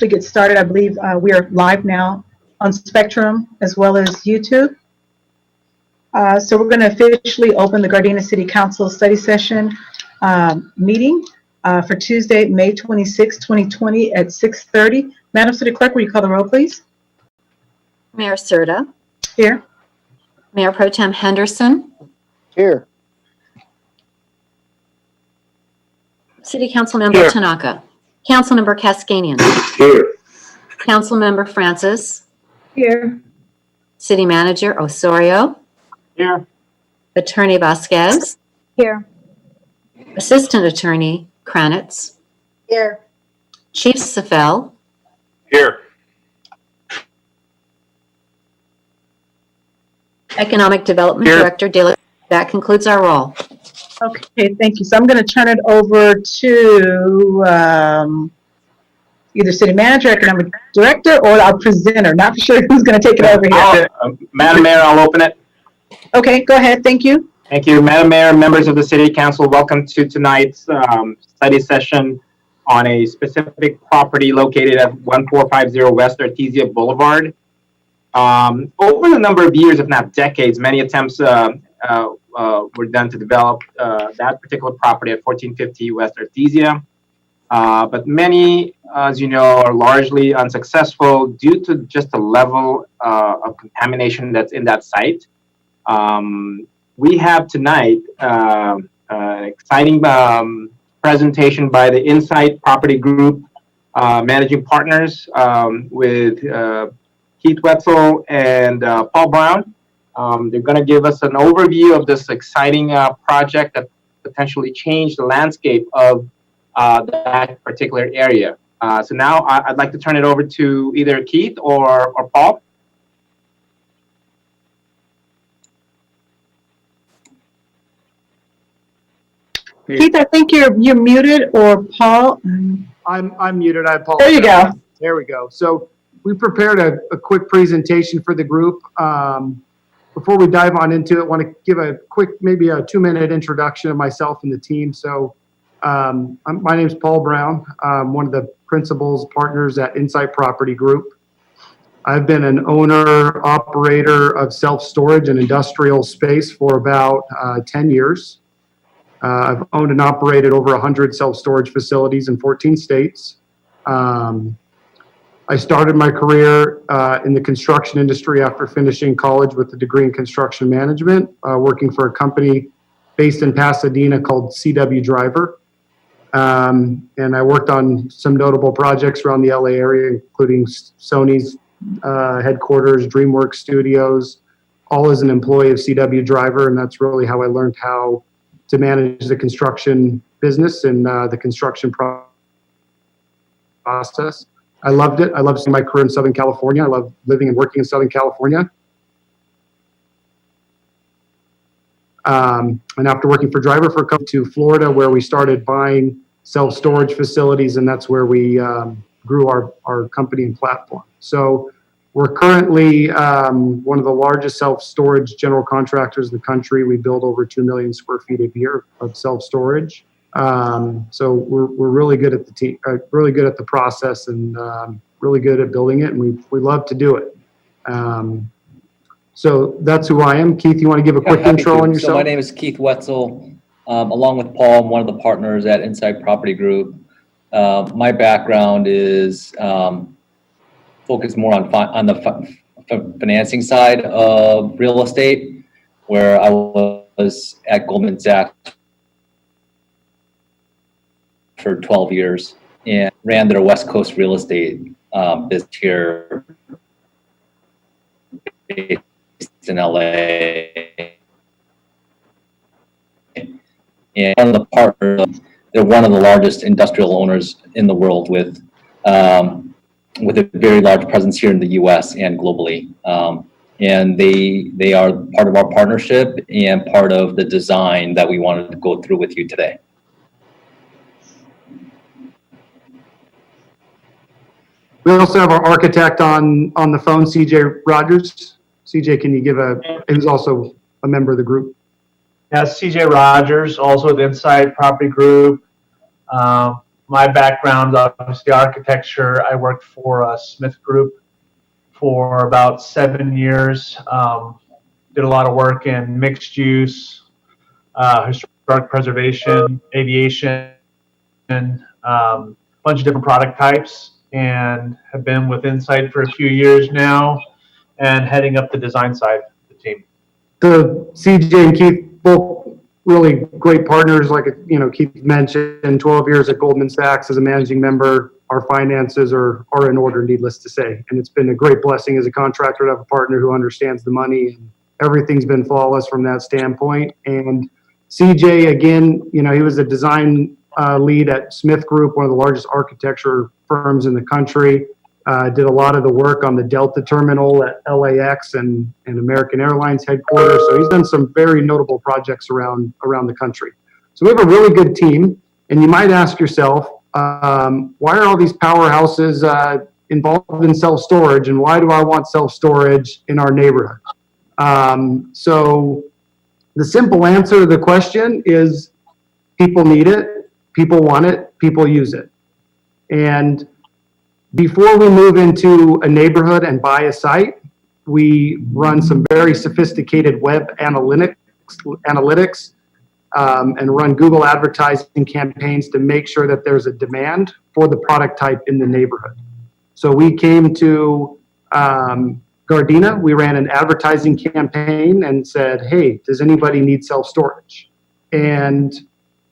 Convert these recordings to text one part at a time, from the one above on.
to get started, I believe we are live now on Spectrum as well as YouTube. So we're going to officially open the Gardena City Council study session meeting for Tuesday, May 26, 2020 at 6:30. Madam City Clerk, will you call the roll, please? Mayor Serta. Here. Mayor Pro Tem Henderson. Here. City Council Member Tanaka. Councilmember Kaskanian. Here. Councilmember Francis. Here. City Manager Osorio. Here. Attorney Vasquez. Here. Assistant Attorney Kranitz. Here. Chief Safel. Here. Economic Development Here. Director Dillard. That concludes our roll. Okay, thank you. So I'm going to turn it over to either City Manager, Economic Director, or our presenter. Not for sure who's going to take it over here. Madam Mayor, I'll open it. Okay, go ahead. Thank you. Thank you. Madam Mayor, members of the City Council, welcome to tonight's study session on a specific property located at 1450 West Artesia Boulevard. Over the number of years, if not decades, many attempts were done to develop that particular property at 1450 West Artesia. But many, as you know, are largely unsuccessful due to just the level of contamination that's in that site. We have tonight an exciting presentation by the Insight Property Group managing partners with Keith Wetzel and Paul Brown. They're going to give us an overview of this exciting project that potentially changed the landscape of that particular area. So now I'd like to turn it over to either Keith or Paul. Keith, I think you're muted, or Paul. I'm muted. I apologize. There you go. There we go. So we prepared a quick presentation for the group. Before we dive on into it, I want to give a quick, maybe a 2-minute introduction of myself and the team. So my name is Paul Brown. I'm one of the principals, partners at Insight Property Group. I've been an owner, operator of self-storage and industrial space for about 10 years. I've owned and operated over 100 self-storage facilities in 14 states. I started my career in the construction industry after finishing college with a degree in construction management, working for a company based in Pasadena called CW Driver. And I worked on some notable projects around the LA area, including Sony's headquarters, DreamWorks Studios, all as an employee of CW Driver. And that's really how I learned how to manage the construction business and the construction process. I loved it. I loved my career in Southern California. I love living and working in Southern California. And after working for Driver for a couple to Florida, where we started buying self-storage facilities, and that's where we grew our company and platform. So we're currently one of the largest self-storage general contractors in the country. We build over 2 million square feet a year of self-storage. So we're really good at the team, really good at the process, and really good at building it, and we love to do it. So that's who I am. Keith, you want to give a quick intro on yourself? So my name is Keith Wetzel. Along with Paul, I'm one of the partners at Insight Property Group. My background is focused more on the financing side of real estate, where I was at Goldman Sachs for 12 years and ran their West Coast real estate business here based in LA. And one of the partners, they're one of the largest industrial owners in the world with a very large presence here in the US and globally. And they are part of our partnership and part of the design that we wanted to go through with you today. We also have our architect on the phone, CJ Rogers. CJ, can you give who's also a member of the group? Yes, CJ Rogers, also with Insight Property Group. my background, obviously architecture. I worked for Smith Group for about 7 years. Did a lot of work in mixed use, historic preservation, aviation, bunch of different product types, and have been with Insight for a few years now and heading up the design side of the team. The CJ and Keith, both really great partners. Like, Keith mentioned, 12 years at Goldman Sachs as a managing member. Our finances are in order, needless to say. And it's been a great blessing as a contractor to have a partner who understands the money, and everything's been flawless from that standpoint. And CJ, again, he was a design lead at Smith Group, one of the largest architecture firms in the country. Did a lot of the work on the Delta terminal at LAX and American Airlines headquarters. So he's done some very notable projects around the country. So we have a really good team. And you might ask yourself, why are all these powerhouses involved in self-storage, and why do I want self-storage in our neighborhood? So the simple answer to the question is people need it, people want it, people use it. And before we move into a neighborhood and buy a site, we run some very sophisticated web analytics and run Google advertising campaigns to make sure that there's a demand for the product type in the neighborhood. So we came to Gardena, we ran an advertising campaign and said, hey, does anybody need self-storage? And,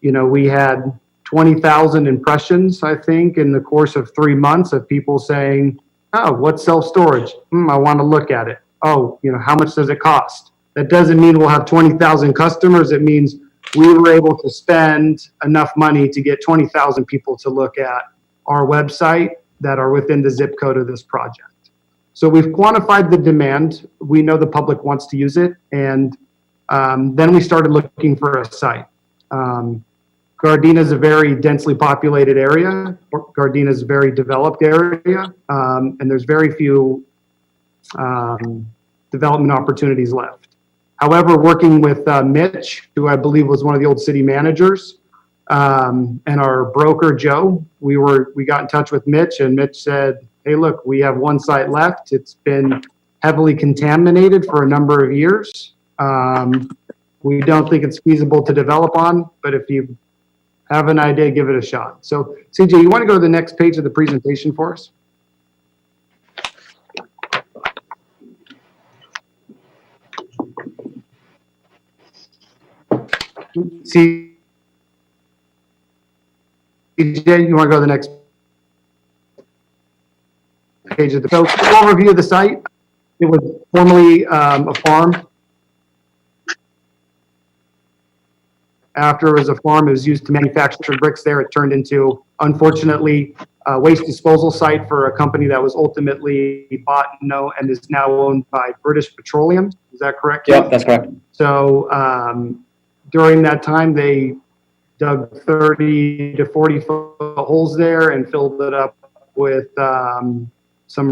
we had 20,000 impressions, I think, in the course of 3 months of people saying, oh, what's self-storage? I want to look at it. Oh, how much does it cost? That doesn't mean we'll have 20,000 customers. It means we were able to spend enough money to get 20,000 people to look at our website that are within the zip code of this project. So we've quantified the demand. We know the public wants to use it. And then we started looking for a site. Gardena is a very densely populated area. Gardena is a very developed area. And there's very few development opportunities left. However, working with Mitch, who I believe was one of the old city managers, and our broker, Joe, we got in touch with Mitch, and Mitch said, hey, look, we have one site left. It's been heavily contaminated for a number of years. We don't think it's feasible to develop on, but if you have an idea, give it a shot. So, CJ, you want to go to the next page of the presentation for us? CJ, you want to go to the next page of the overview of the site? It was formerly a farm. After it was a farm, it was used to manufacture bricks there. It turned into, unfortunately, a waste disposal site for a company that was ultimately bought and is now owned by British Petroleum. Is that correct? Yep, that's correct. So during that time, they dug 30 to 40 foot holes there and filled it up with some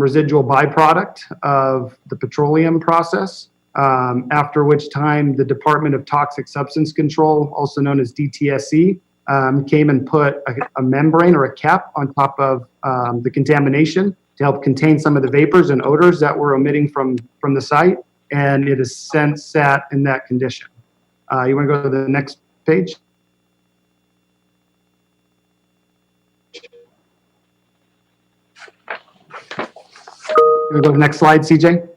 residual byproduct of the petroleum process. After which time the Department of Toxic Substance Control, also known as DTSC, came and put a membrane or a cap on top of the contamination to help contain some of the vapors and odors that were emitting from the site, and it has since sat in that condition. You want to go to the next page? You want to go to the next slide, CJ?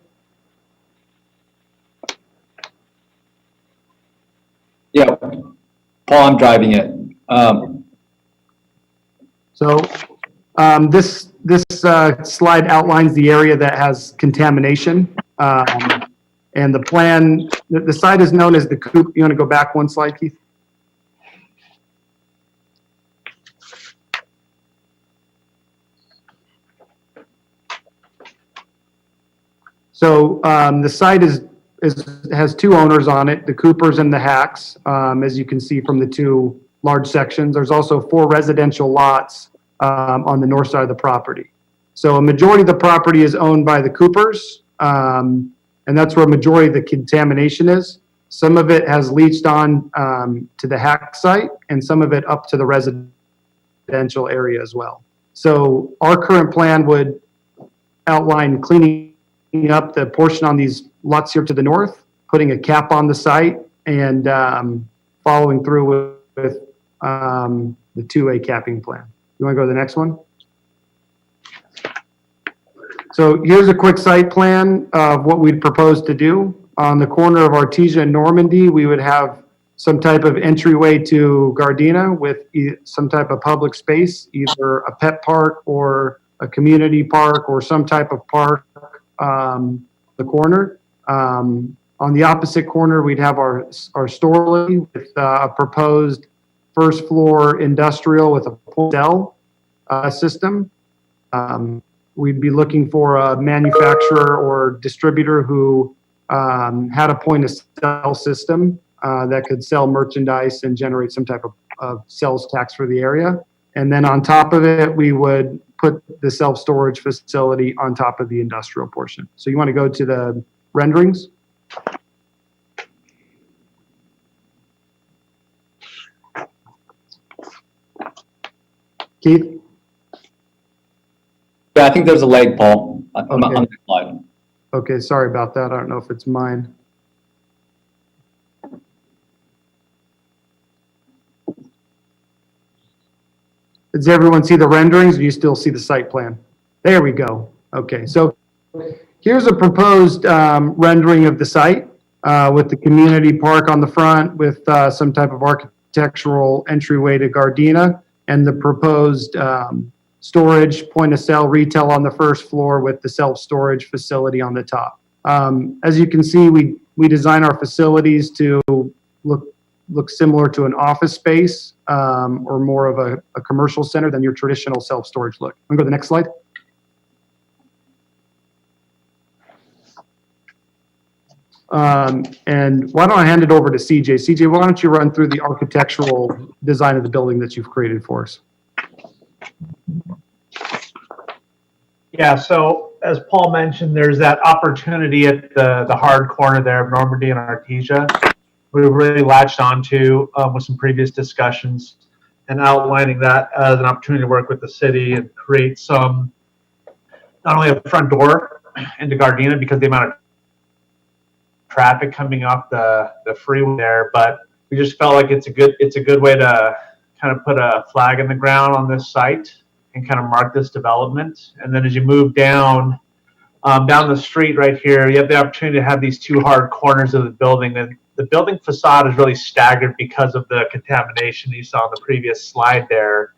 Yeah, Paul, I'm driving it. So this slide outlines the area that has contamination. And the plan, the site is known as the Coop. You want to go back one slide, Keith? So the site has two owners on it, the Coopers and the Hacks, as you can see from the two large sections. There's also 4 residential lots on the north side of the property. So a majority of the property is owned by the Coopers, and that's where a majority of the contamination is. Some of it has leached on to the Hack site, and some of it up to the residential residential area as well. So our current plan would outline cleaning up the portion on these lots here to the north, putting a cap on the site, and following through with the 2A capping plan. You want to go to the next one? So here's a quick site plan of what we'd propose to do. On the corner of Artesia and Normandy, we would have some type of entryway to Gardena with some type of public space, either a pet park or a community park or some type of park the corner. On the opposite corner, we'd have our store with a proposed first floor industrial with a point of sale system. We'd be looking for a manufacturer or distributor who had a point of sale system that could sell merchandise and generate some type of sales tax for the area. And then on top of it, we would put the self-storage facility on top of the industrial portion. So you want to go to the renderings? Keith? Yeah, I think there's a leg, Paul, on Okay. the slide. Okay, sorry about that. I don't know if it's mine. Does everyone see the renderings? Or do you still see the site plan? There we go. Okay, so here's a proposed rendering of the site with the community park on the front with some type of architectural entryway to Gardena and the proposed storage, point of sale, retail on the first floor with the self-storage facility on the top. As you can see, we design our facilities to look similar to an office space or more of a commercial center than your traditional self-storage look. I'm going to go to the next slide. And why don't I hand it over to CJ? CJ, why don't you run through the architectural design of the building that you've created for us? Yeah, so as Paul mentioned, there's that opportunity at the hard corner there of Normandy and Artesia. We've really latched onto with some previous discussions and outlining that as an opportunity to work with the city and create some, not only a front door into Gardena because of the amount of traffic coming off the freeway there, but we just felt like it's a good way to kind of put a flag in the ground on this site and kind of mark this development. And then as you move down the street right here, you have the opportunity to have these two hard corners of the building. And the building facade is really staggered because of the contamination you saw on the previous slide there.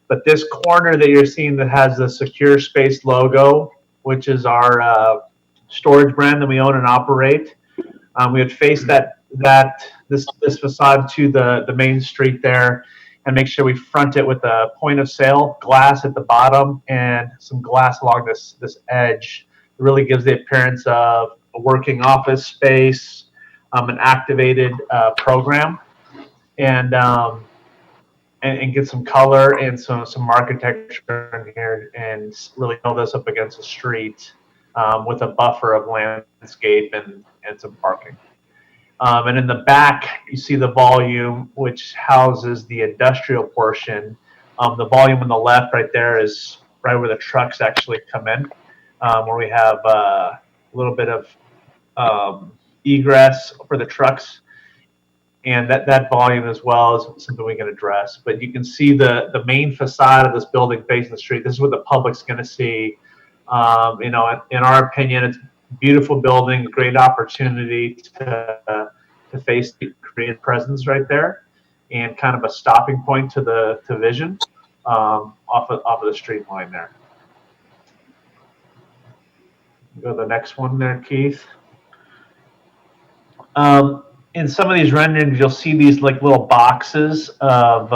But this corner that you're seeing that has the Secure Space logo, which is our storage brand that we own and operate, we would face this facade to the main street there and make sure we front it with a point of sale glass at the bottom and some glass along this edge. It really gives the appearance of a working office space, an activated program, and get some color and some architecture in here and really build this up against the street with a buffer of landscape and some parking. And in the back, you see the volume, which houses the industrial portion. The volume on the left right there is right where the trucks actually come in, where we have a little bit of egress for the trucks. And that volume as well is something we can address. But you can see the main facade of this building facing the street. This is what the public's going to see. In our opinion, it's a beautiful building, great opportunity to face the Korean presence right there, and kind of a stopping point to vision off of the street line there. Go to the next one there, Keith. In some of these renderings, you'll see these like little boxes of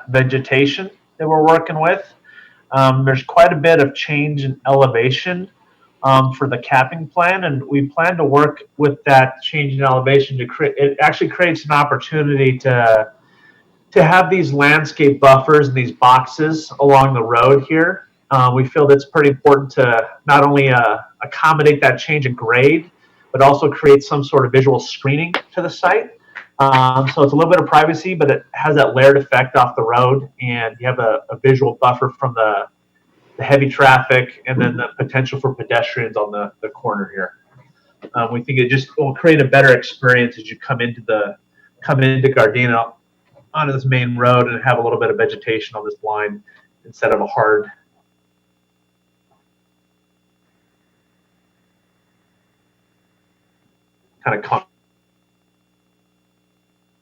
vegetation that we're working with. There's quite a bit of change in elevation for the capping plan, and we plan to work with that change in elevation to create. It actually creates an opportunity to have these landscape buffers and these boxes along the road here. We feel that's pretty important to not only accommodate that change in grade, but also create some sort of visual screening to the site. So it's a little bit of privacy, but it has that layered effect off the road, and you have a visual buffer from the heavy traffic, and then the potential for pedestrians on the corner here. We think it just will create a better experience as you come into Gardena onto this main road and have a little bit of vegetation on this line instead of a hard kind of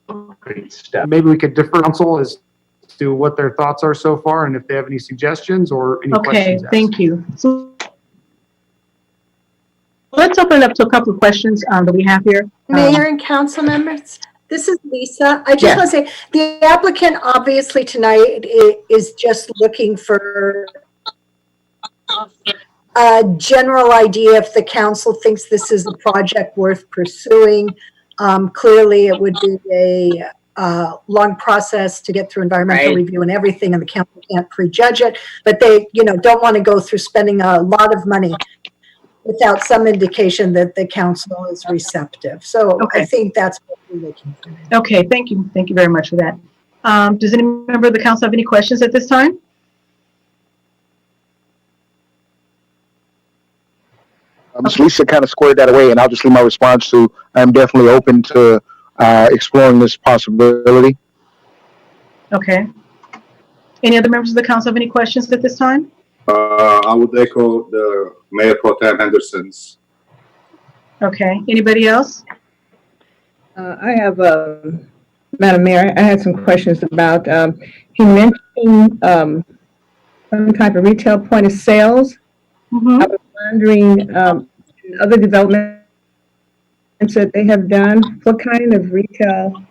concrete step. Maybe we could defer council as to what their thoughts are so far and if they have any suggestions or any Okay, questions. asked. thank you. So let's open it up to a couple of questions that we have here. Mayor and council members, this is Lisa. I just Yes. want to say, the applicant obviously tonight is just looking for a general idea if the council thinks this is a project worth pursuing. Clearly, it would be a long process to get through environmental review and everything, and the council can't prejudge it. But they, don't want to go through spending a lot of money without some indication that the council is receptive. So Okay. I think that's what we're looking for. Okay, thank you. Thank you very much for that. Does any member of the council have any questions at this time? Ms. Lisa kind of squared that away, and I'll just leave my response to, I'm definitely open to exploring this possibility. Okay. Any other members of the council have any questions at this time? I would echo the Mayor Pro Tem Henderson's. Okay, anybody else? I have, Madam Mayor, I had some questions about, he mentioned some type of retail point of sales. Mhm. I was wondering, other developments that they have done, what kind of retail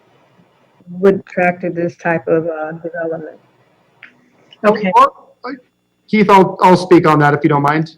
would attract this type of development? Okay, Keith, I'll speak on that if you don't mind.